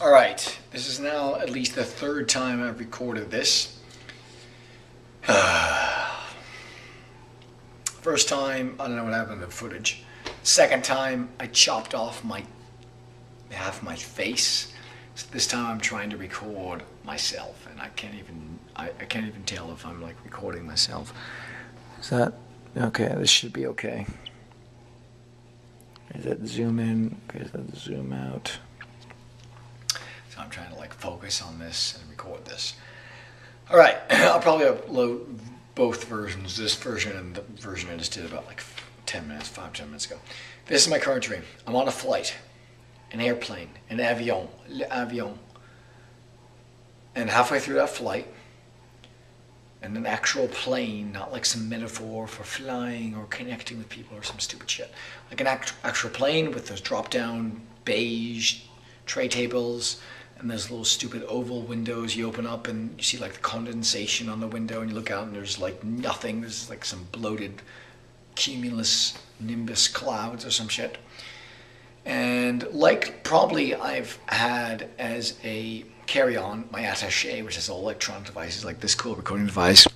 All right, this is now at least the third time I've recorded this. First time, I don't know what happened to the footage. Second time, I chopped off half my face. So this time I'm trying to record myself, and I can't even tell if I'm like recording myself. Is that okay? This should be okay. Is that zoom in? Okay, is that zoom out? So I'm trying to like focus on this and record this. All right, I'll probably upload both versions, this version and the version I just did about like 10 minutes ago. This is my current dream. I'm on a flight, an airplane, an avion, l'avion. And halfway through that flight, and an actual plane, not like some metaphor for flying or connecting with people or some stupid shit. Like an actual plane with those drop-down beige tray tables and those little stupid oval windows you open up and you see like the condensation on the window and you look out and there's like nothing. There's like some bloated cumulus nimbus clouds or some shit. And like probably I've had as a carry-on my attaché, which is all electronic devices like this cool recording device,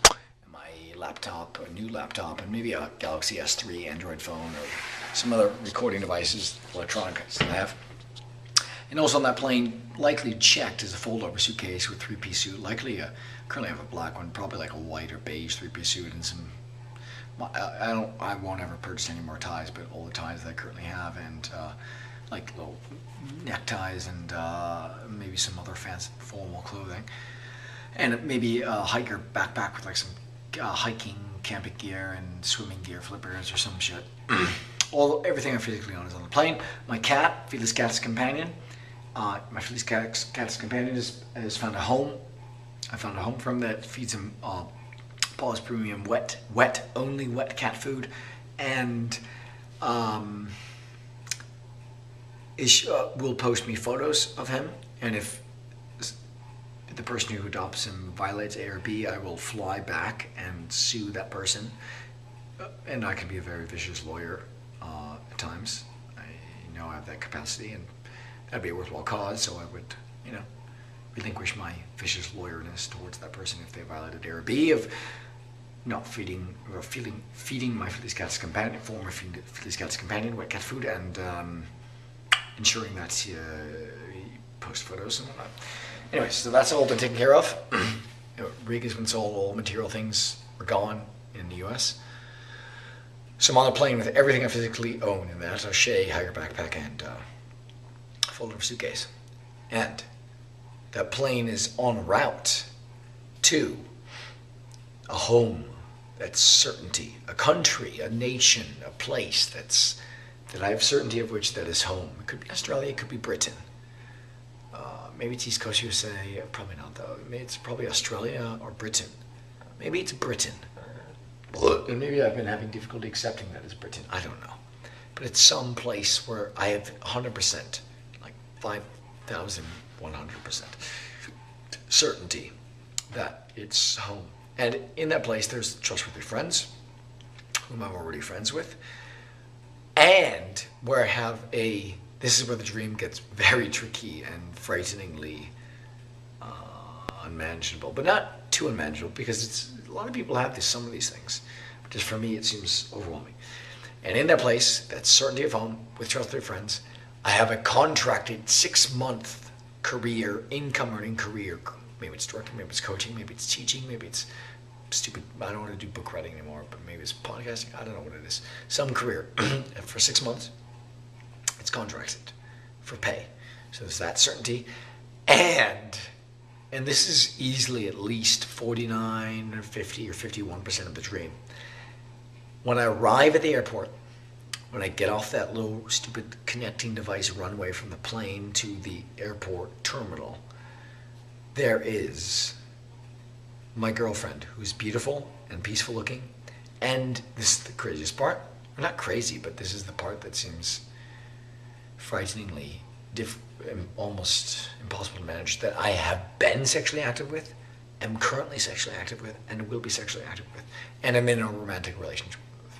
my laptop, a new laptop, and maybe a Galaxy S3 Android phone or some other recording devices, electronics that I have. And also on that plane, likely checked is a fold-over suitcase with three-piece suit. Likely, currently I have a black one, probably like a white or beige three-piece suit and some. I won't ever purchase any more ties, but all the ties that I currently have and like little neckties and maybe some other fancy formal clothing, and maybe a hiker backpack with like some hiking, camping gear and swimming gear, flippers or some shit. Everything I physically own is on the plane. My cat, Felis Catus Companion. My Felis Catus Companion has found a home. I found a home for him that feeds him Paws Premium wet cat food, and will post me photos of him. And if the person who adopts him violates A or B, I will fly back and sue that person. And I can be a very vicious lawyer at times. I know I have that capacity, and that'd be a worthwhile cause. So I would, relinquish my vicious lawyerness towards that person if they violated A or B of not feeding my Felis Catus Companion, former Felis Catus Companion, wet cat food, and ensuring that he post photos and whatnot. Anyway, so that's all been taken care of. Rig has been sold, all material things are gone in the US. So I'm on a plane with everything I physically own in that attaché, hiker backpack, and fold-over suitcase. And that plane is en route to a home that's certainty, a country, a nation, a place that I have certainty of which that is home. It could be Australia, it could be Britain. Maybe it's East Coast USA, probably not though. Maybe it's probably Australia or Britain. Maybe it's Britain. And maybe I've been having difficulty accepting that it's Britain. I don't know. But it's some place where I have 100%, like 5,100% certainty that it's home. And in that place, there's trustworthy friends, whom I'm already friends with. And where I have this is where the dream gets very tricky and frighteningly unmanageable. But not too unmanageable, because a lot of people have some of these things. But just for me, it seems overwhelming. And in that place, that certainty of home with trustworthy friends, I have a contracted 6-month career, income-earning career. Maybe it's directing, maybe it's coaching, maybe it's teaching, maybe it's stupid. I don't want to do book writing anymore, but maybe it's podcasting. I don't know what it is. Some career. And for 6 months, it's contracted for pay. So there's that certainty. And this is easily at least 49 or 50 or 51% of the dream. When I arrive at the airport, when I get off that little stupid connecting device runway from the plane to the airport terminal, there is my girlfriend, who's beautiful and peaceful looking. And this is the craziest part. Well, not crazy, but this is the part that seems frighteningly almost impossible to manage, that I have been sexually active with, am currently sexually active with, and will be sexually active with, and I'm in a romantic relationship with.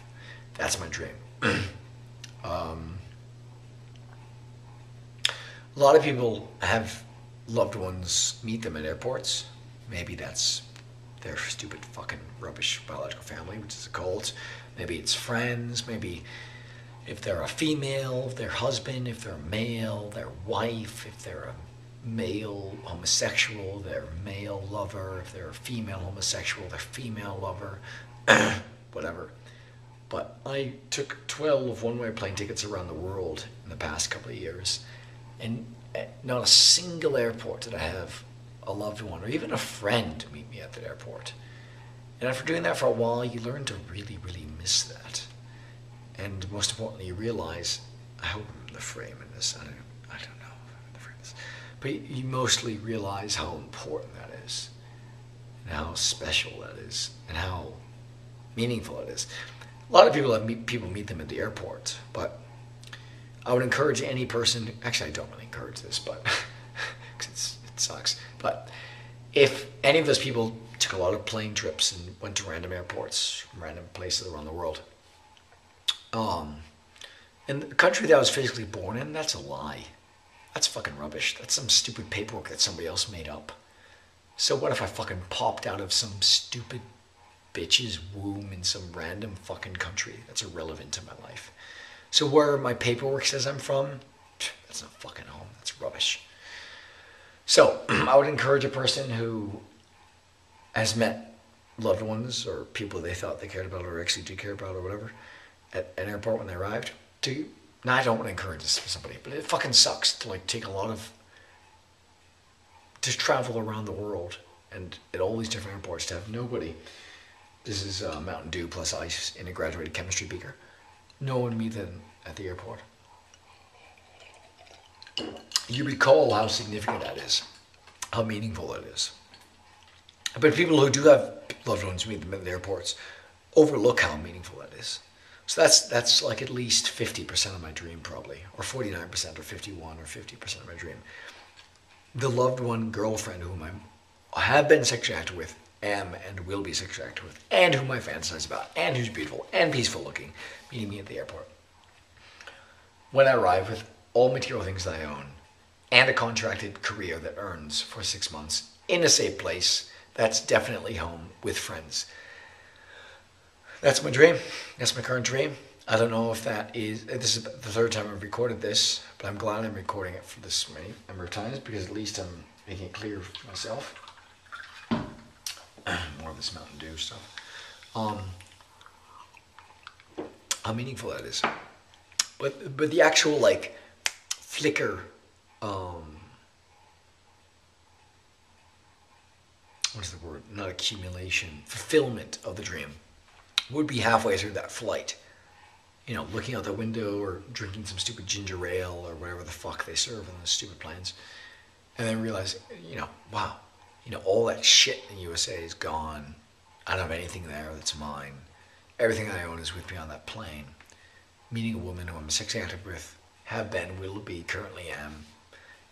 That's my dream. A lot of people have loved ones meet them at airports. Maybe that's their stupid fucking rubbish biological family, which is a cult. Maybe it's friends. Maybe if they're a female, their husband. If they're a male, their wife. If they're a male homosexual, their male lover. If they're a female homosexual, their female lover. Whatever. But I took 12 one-way plane tickets around the world in the past couple of years, and at not a single airport did I have a loved one or even a friend meet me at the airport. And after doing that for a while, you learn to really, really miss that. And most importantly, you realize, I hope I'm in the frame in this. I don't know if I'm in the frame in this. But you mostly realize how important that is, and how special that is, and how meaningful it is. A lot of people meet them at the airport, but I would encourage any person, actually I don't really encourage this, but because it sucks, but if any of those people took a lot of plane trips and went to random airports, random places around the world, and the country that I was physically born in, that's a lie. That's fucking rubbish. That's some stupid paperwork that somebody else made up. So what if I fucking popped out of some stupid bitch's womb in some random fucking country that's irrelevant to my life? So where my paperwork says I'm from, that's not fucking home. That's rubbish. So I would encourage a person who has met loved ones or people they thought they cared about or actually do care about or whatever at an airport when they arrived to, now I don't want to encourage this for somebody, but it fucking sucks to like take a lot of, to travel around the world and at all these different airports to have nobody. This is Mountain Dew plus ice in a graduated chemistry beaker. No one meet them at the airport. You recall how significant that is, how meaningful that is. But people who do have loved ones meet them at the airports overlook how meaningful that is. So that's like at least 50% of my dream probably, or 49% or 51 or 50% of my dream. The loved one girlfriend whom I have been sexually active with, am and will be sexually active with, and whom I fantasize about, and who's beautiful and peaceful looking, meeting me at the airport. When I arrive with all material things that I own, and a contracted career that earns for 6 months, in a safe place, that's definitely home with friends. That's my dream. That's my current dream. I don't know if this is the third time I've recorded this, but I'm glad I'm recording it for this many number of times because at least I'm making it clear for myself. More of this Mountain Dew stuff. How meaningful that is. But the actual like flicker, what's the word? Not accumulation, fulfillment of the dream would be halfway through that flight. You know, looking out the window or drinking some stupid ginger ale or whatever the fuck they serve on the stupid planes. And then realize, wow, all that shit in the USA is gone. I don't have anything there that's mine. Everything I own is with me on that plane. Meeting a woman who I'm sexually active with, have been, will be, currently am,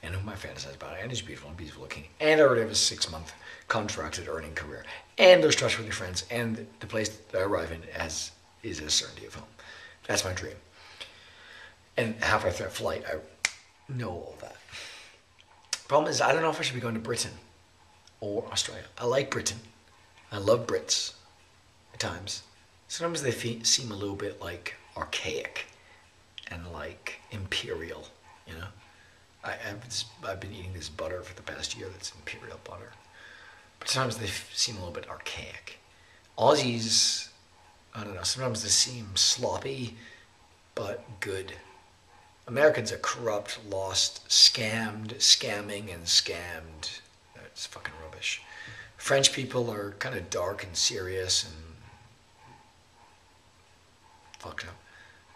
and whom I fantasize about, and is beautiful and beautiful looking, and I already have a 6-month contracted earning career, and there's trustworthy friends, and the place that I arrive in is a certainty of home. That's my dream. And halfway through that flight, I know all that. Problem is, I don't know if I should be going to Britain or Australia. I like Britain. I love Brits at times. Sometimes they seem a little bit like archaic and like imperial, I've been eating this butter for the past year that's imperial butter. But sometimes they seem a little bit archaic. Aussies, I don't know, sometimes they seem sloppy, but good. Americans are corrupt, lost, scammed, scamming, and scammed. That's fucking rubbish. French people are kind of dark and serious and fucked up.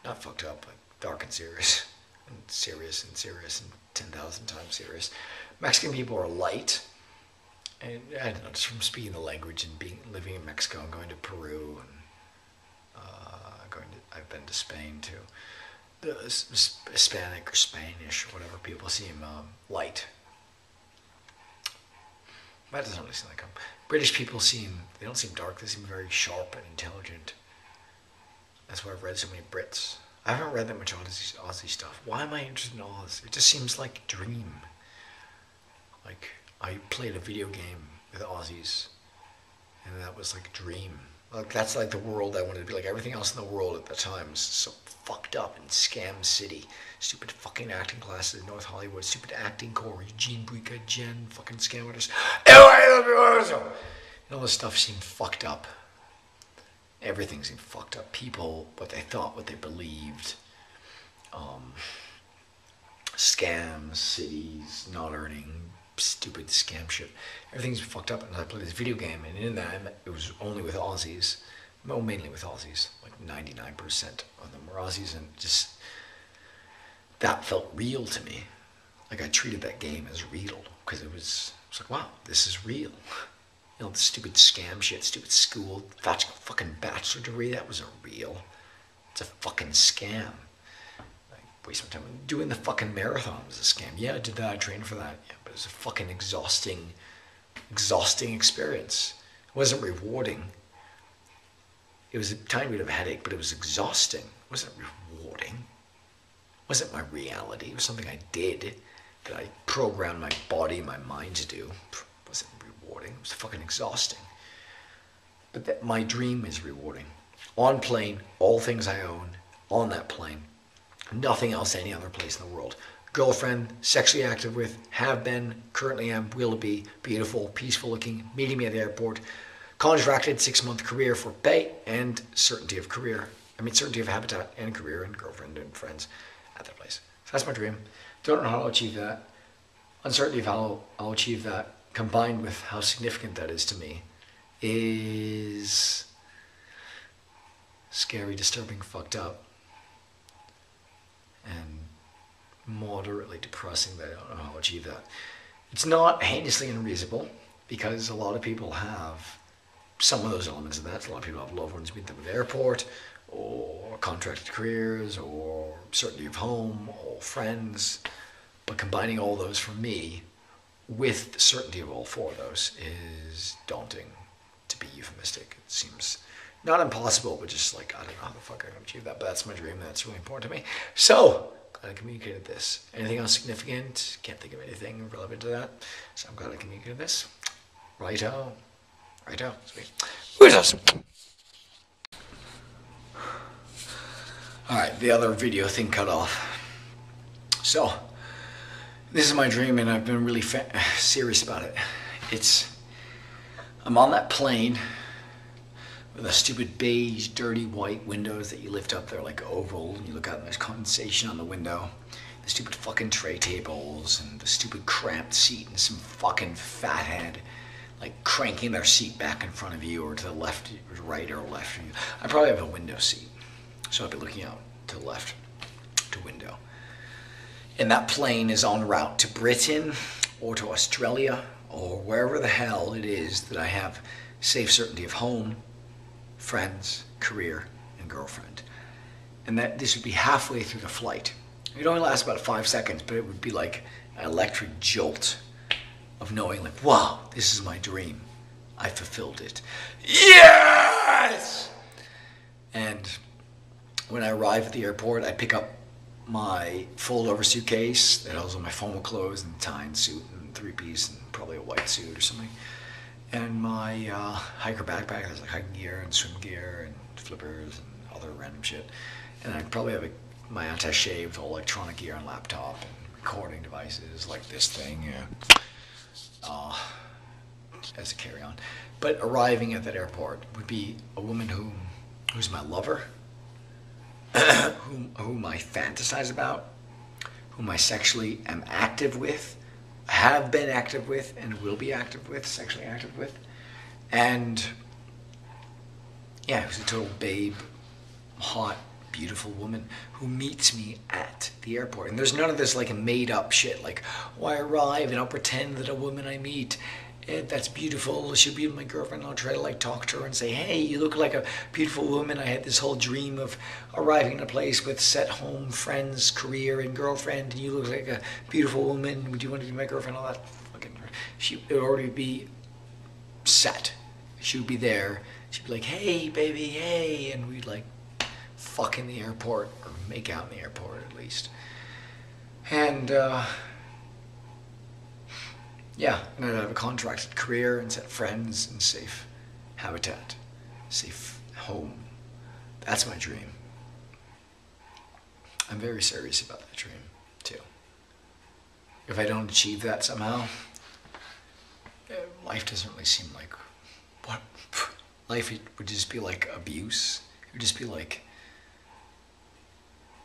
Not fucked up, but dark and serious. And serious and 10,000 times serious. Mexican people are light. And I don't know, just from speaking the language and living in Mexico and going to Peru and I've been to Spain too. The Hispanic or Spanish or whatever people seem light. That doesn't really seem like them. British people they don't seem dark, they seem very sharp and intelligent. That's why I've read so many Brits. I haven't read that much Aussie stuff. Why am I interested in all this? It just seems like a dream. Like, I played a video game with Aussies, and that was like a dream. Like, that's like the world I wanted to be like. Everything else in the world at the time was so fucked up in Scam City. Stupid fucking acting classes in North Hollywood. Stupid acting corps. Eugene Buika, Jen, fucking scam artists. And all this stuff seemed fucked up. Everything seemed fucked up. People, what they thought, what they believed. Scams, cities, not earning, stupid scam shit. Everything's fucked up, and I played this video game, and in that, it was only with Aussies. Well, mainly with Aussies. Like 99% of them were Aussies, and just, that felt real to me. Like, I treated that game as real, because it was like, wow, this is real. You know, the stupid scam shit, stupid school, fucking bachelor degree, that wasn't real. It's a fucking scam. Waste my time. Doing the fucking marathon was a scam. Yeah, I did that. I trained for that. Yeah, but it was a fucking exhausting experience. It wasn't rewarding. It was a tiny bit of a headache, but it was exhausting. It wasn't rewarding. It wasn't my reality. It was something I did that I programmed my body, my mind to do. It wasn't rewarding. It was fucking exhausting. But my dream is rewarding. On plane, all things I own, on that plane. Nothing else any other place in the world. Girlfriend, sexually active with, have been, currently am, will be, beautiful, peaceful looking, meeting me at the airport, contracted 6-month career for pay and certainty of career. Certainty of habitat and career and girlfriend and friends at that place. So that's my dream. Don't know how I'll achieve that. Uncertainty of how I'll achieve that, combined with how significant that is to me, is scary, disturbing, fucked up, and moderately depressing that I don't know how to achieve that. It's not heinously unreasonable, because a lot of people have some of those elements of that. A lot of people have loved ones meet them at the airport, or contracted careers, or certainty of home, or friends. But combining all those for me with the certainty of all four of those is daunting, to be euphemistic. It seems not impossible, but just like, I don't know how the fuck I can achieve that, but that's my dream. That's really important to me. So, glad I communicated this. Anything else significant? Can't think of anything relevant to that. So I'm glad I communicated this. Righto. Righto. Sweet. Who's awesome? Alright, the other video thing cut off. So, this is my dream, and I've been really serious about it. I'm on that plane with the stupid beige, dirty white windows that you lift up. They're like oval, and you look out and there's condensation on the window. The stupid fucking tray tables, and the stupid cramped seat, and some fucking fathead like cranking their seat back in front of you, or to the left, or right, or left of you. I probably have a window seat, so I'll be looking out to the left, to window. And that plane is en route to Britain, or to Australia, or wherever the hell it is that I have safe certainty of home, friends, career, and girlfriend. And that this would be halfway through the flight. It only lasts about 5 seconds, but it would be like an electric jolt of knowing, like, wow, this is my dream. I fulfilled it. Yes! And when I arrive at the airport, I pick up my fold-over suitcase that holds all my formal clothes and tie and suit and 3-piece and probably a white suit or something. And my hiker backpack has like hiking gear and swim gear and flippers and other random shit. And I probably have my anti-shave, all electronic gear and laptop and recording devices like this thing, as a carry-on. But arriving at that airport would be a woman who's my lover, whom I fantasize about, whom I sexually am active with, have been active with, and will be active with, sexually active with. And yeah, who's a total babe, hot, beautiful woman who meets me at the airport. And there's none of this like made up shit like, oh, I arrive and I'll pretend that a woman I meet, that's beautiful, she'll be my girlfriend, I'll try to like talk to her and say, hey, you look like a beautiful woman. I had this whole dream of arriving in a place with set home, friends, career, and girlfriend, and you look like a beautiful woman. Would you want to be my girlfriend? All that fucking, it would already be set. She would be there. She'd be like, hey, baby, hey, and we'd like fuck in the airport, or make out in the airport at least. And Yeah, and I'd have a contracted career and set friends and safe habitat, safe home. That's my dream. I'm very serious about that dream, too. If I don't achieve that somehow, life doesn't really seem like what life would just be like abuse. It would just be like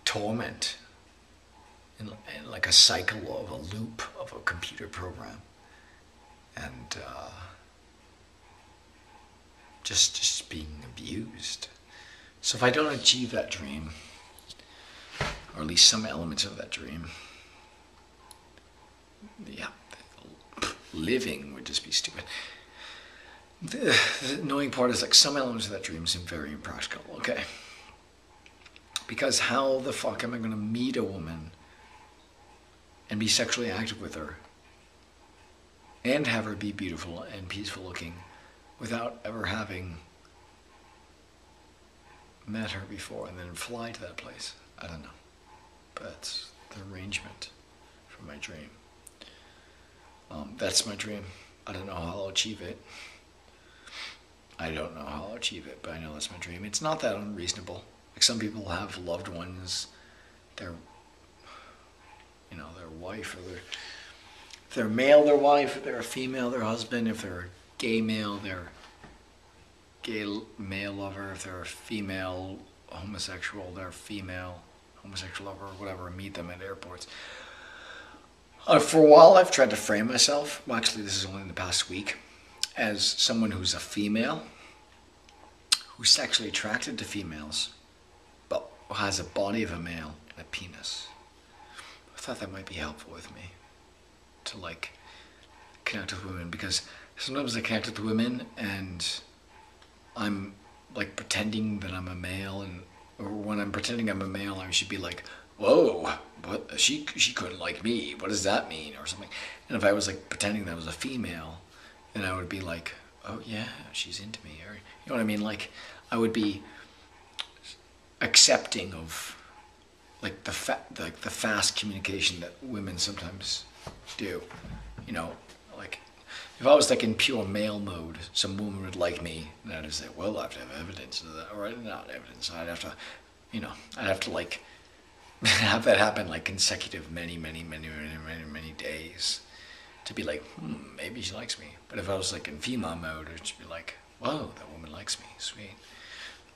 torment and like a cycle of a loop of a computer program, and just being abused. So if I don't achieve that dream, or at least some elements of that dream, yeah, living would just be stupid. The annoying part is like some elements of that dream seem very impractical, okay? Because how the fuck am I going to meet a woman and be sexually active with her and have her be beautiful and peaceful looking without ever having met her before and then fly to that place? I don't know. But that's the arrangement for my dream. That's my dream. I don't know how I'll achieve it. I don't know how I'll achieve it, but I know that's my dream. It's not that unreasonable. Like some people have loved ones, their wife, or if they're male, their wife, if they're a female, their husband, if they're a gay male, their gay male lover, if they're a female homosexual, their female homosexual lover, or whatever, and meet them at airports. For a while, I've tried to frame myself, well, actually this is only in the past week, as someone who's a female, who's sexually attracted to females, but has a body of a male and a penis. I thought that might be helpful with me, to like connect with women, because sometimes I connect with women and I'm like pretending that I'm a male, and or when I'm pretending I'm a male, I should be like, whoa, what, she couldn't like me, what does that mean, or something. And if I was like pretending that I was a female, then I would be like, oh yeah, she's into me, or you know what I mean, like I would be accepting of like the fast communication that women sometimes do, you know, like if I was like in pure male mode, some woman would like me, and I'd just say, well, I have to have evidence of that, or not evidence, I'd have to, you know, I'd have to like have that happen like consecutive many days to be like, maybe she likes me. But if I was like in female mode, it'd just be like, whoa, that woman likes me, sweet.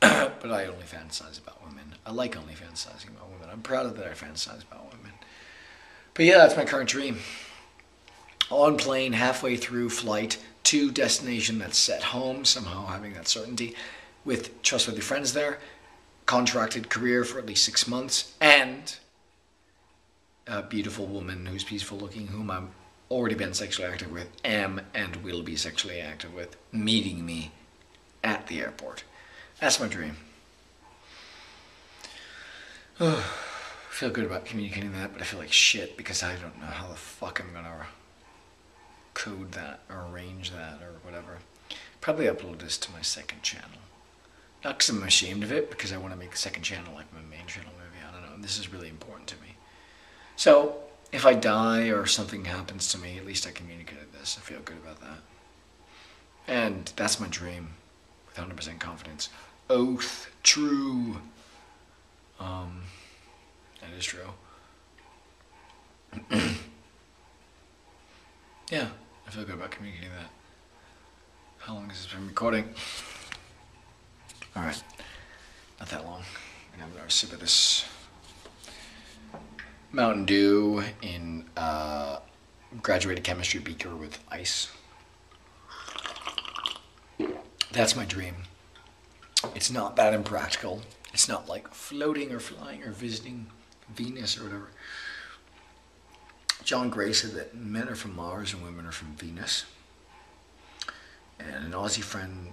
But I only fantasize about women. I like only fantasizing about women. I'm proud of that I fantasize about women. But yeah, that's my current dream. On plane, halfway through flight to destination that's set home, somehow having that certainty, with trustworthy friends there, contracted career for at least 6 months, and a beautiful woman who's peaceful looking, whom I'm already been sexually active with, am and will be sexually active with, meeting me at the airport. That's my dream. I feel good about communicating that, but I feel like shit because I don't know how the fuck I'm gonna code that or arrange that or whatever. Probably upload this to my second channel. Not because I'm ashamed of it, because I want to make a second channel like my main channel maybe. I don't know. This is really important to me. So if I die or something happens to me, at least I communicated this. I feel good about that. And that's my dream with 100% confidence. Oath, true. That is true. Yeah, I feel good about communicating that. How long has this been recording? Alright, not that long. I'm gonna have a sip of this Mountain Dew in graduated chemistry beaker with ice. That's my dream. It's not that impractical. It's not like floating or flying or visiting Venus or whatever. John Gray said that men are from Mars and women are from Venus. And an Aussie friend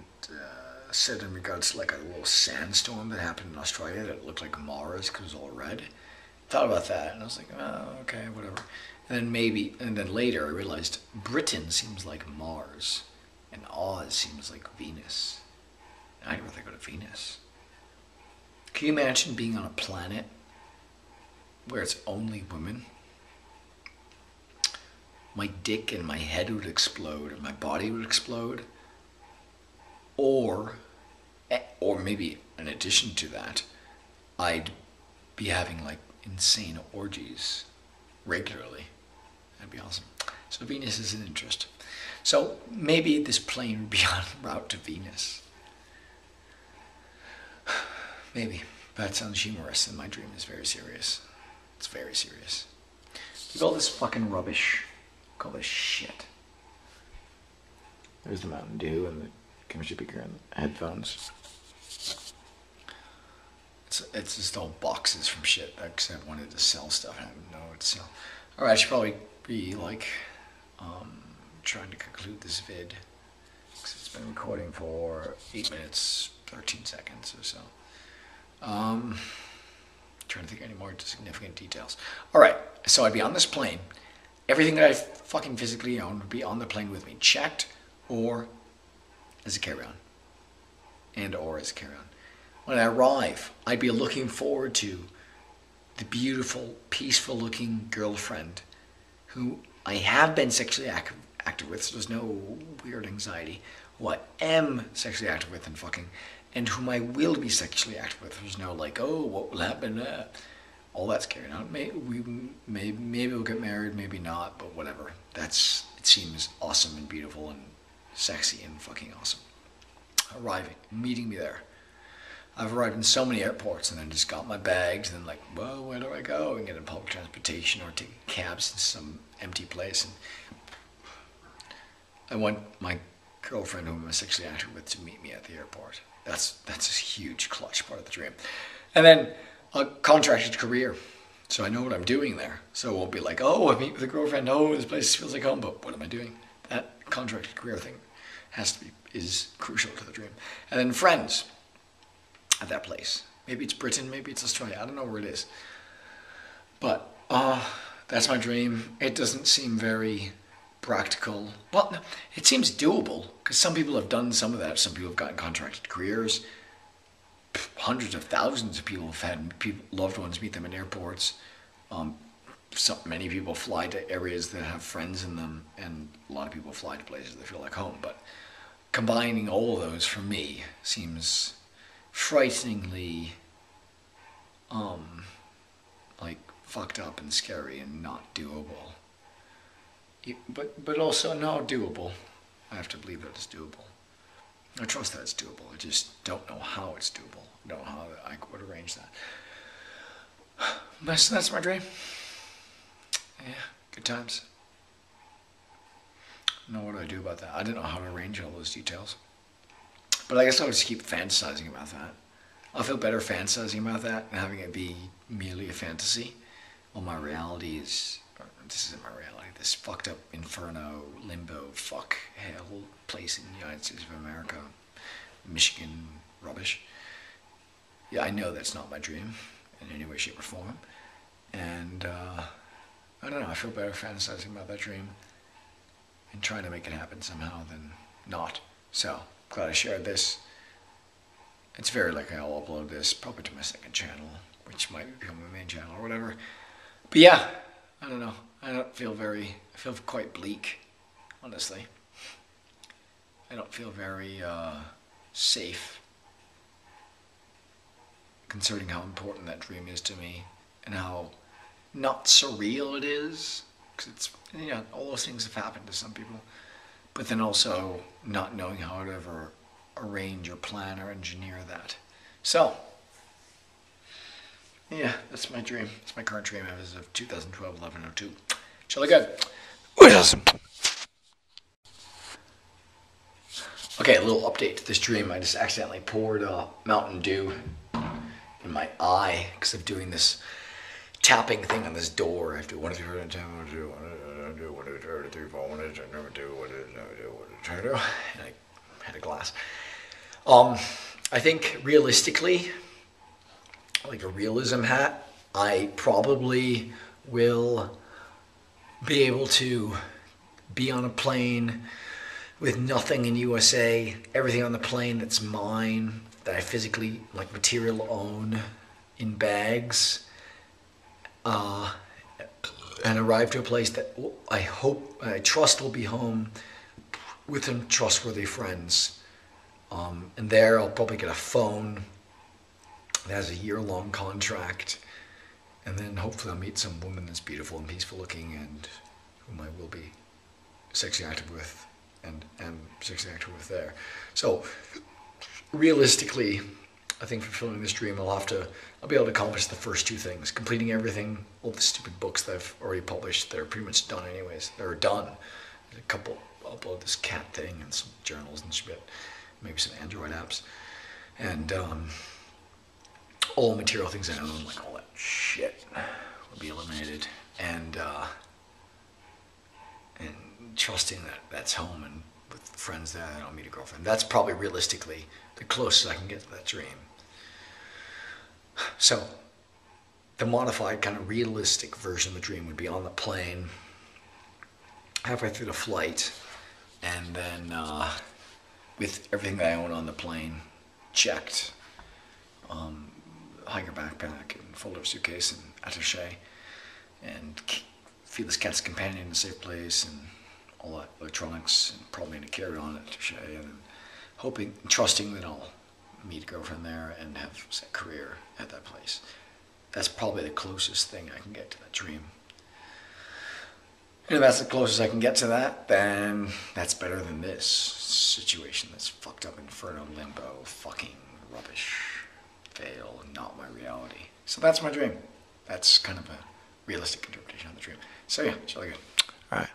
said in regards to like a little sandstorm that happened in Australia that looked like Mars because it was all red. Thought about that and I was like, oh, okay, whatever. And then later I realized Britain seems like Mars and Oz seems like Venus. And I'd rather go to Venus. Can you imagine being on a planet where it's only women? my dick and my head would explode and my body would explode, or maybe in addition to that, I'd be having like insane orgies regularly. That'd be awesome. So Venus is an interest. So maybe this plane would be en route to Venus. Maybe. That sounds humorous, and my dream is very serious. It's very serious. Look at all this fucking rubbish. Look at all this shit. There's the Mountain Dew and the chemistry speaker and the headphones. It's just all boxes from shit because I wanted to sell stuff. I didn't know what to sell. Alright, I should probably be like trying to conclude this vid because it's been recording for 8 minutes 13 seconds or so. Trying to think of any more significant details. Alright, so I'd be on this plane. Everything that I fucking physically own would be on the plane with me, checked or as a carry-on. Or as a carry-on. When I arrive, I'd be looking forward to the beautiful, peaceful-looking girlfriend who I have been sexually active with, so there's no weird anxiety, who I am sexually active with and fucking, and whom I will be sexually active with. There's no like, oh, what will happen? All that's carried out. Maybe we'll get married, maybe not, but whatever. It seems awesome and beautiful and sexy and fucking awesome. Arriving, meeting me there. I've arrived in so many airports and then just got my bags and then like, well, where do I go? And get in public transportation or take cabs to some empty place. And I want my girlfriend, whom I'm sexually active with, to meet me at the airport. That's a huge clutch part of the dream. And then a contracted career. So I know what I'm doing there. So it won't be like, oh, I meet with a girlfriend. Oh, this place feels like home. But what am I doing? That contracted career thing is crucial to the dream. And then friends at that place. Maybe it's Britain, maybe it's Australia. I don't know where it is. But that's my dream. It doesn't seem very practical. Well, no, it seems doable because some people have done some of that. Some people have gotten contracted careers. Hundreds of thousands of people have had loved ones meet them in airports. Many people fly to areas that have friends in them, and a lot of people fly to places that feel like home. But combining all of those for me seems frighteningly like fucked up and scary and not doable. But also not doable. I have to believe that it's doable. I trust that it's doable. I just don't know how it's doable. I don't know how I would arrange that. That's my dream. Yeah, good times. I don't know what I do about that. I don't know how to arrange all those details. But I guess I'll just keep fantasizing about that. I'll feel better fantasizing about that and having it be merely a fantasy. Well, my reality is, this isn't my reality, this fucked up inferno, limbo, fuck, hell place in the United States of America, Michigan rubbish. Yeah, I know that's not my dream in any way, shape, or form. And I don't know, I feel better fantasizing about that dream and trying to make it happen somehow than not. So, glad I shared this. It's very likely I'll upload this probably to my second channel, which might become my main channel or whatever. But yeah, I don't know. I feel quite bleak, honestly. I don't feel very safe concerning how important that dream is to me and how not surreal it is. Because it's, all those things have happened to some people. But then also not knowing how to ever arrange or plan or engineer that. So, yeah, that's my dream. It's my current dream as of 2012-11/02. Jolly good. Awesome. Okay, a little update to this dream. I just accidentally poured Mountain Dew in my eye because of doing this tapping thing on this door. I have to 1, 2, 3, 4, 10, 1, 2, 1, 2, 1, 2, 3, 4, 1, 2, 2, 1, 2, 1, 2, 1, 2, and I had a glass. I think realistically, like a realism hat, I probably will be able to be on a plane with nothing in USA, everything on the plane that's mine, that I physically, like material own in bags, and arrive to a place that I trust will be home with some trustworthy friends. And there I'll probably get a phone that has a year-long contract, and then hopefully I'll meet some woman that's beautiful and peaceful looking and whom I will be sexually active with and am sexually active with there. So realistically, I think fulfilling this dream, I'll be able to accomplish the first two things. Completing everything, all the stupid books that I've already published, they're pretty much done anyways. They're done. There's a couple, I'll upload this cat thing and some journals and shit, maybe some Android apps. And all the material things I own, like all that shit, will be eliminated. And trusting that that's home and with friends there and I'll meet a girlfriend. That's probably realistically the closest I can get to that dream. So the modified kind of realistic version of the dream would be on the plane, halfway through the flight, and then with everything that I own on the plane checked, hiker backpack and folder suitcase and attaché, and feeless cat's companion in a safe place, and all that electronics, and probably in a carry-on attaché, and hoping, trusting that I'll meet a girlfriend there and have a career at that place. That's probably the closest thing I can get to that dream. And if that's the closest I can get to that, then that's better than this situation that's fucked up inferno, limbo, fucking rubbish, fail, not my reality. So that's my dream. That's kind of a realistic interpretation of the dream. So yeah, it's really good. All right.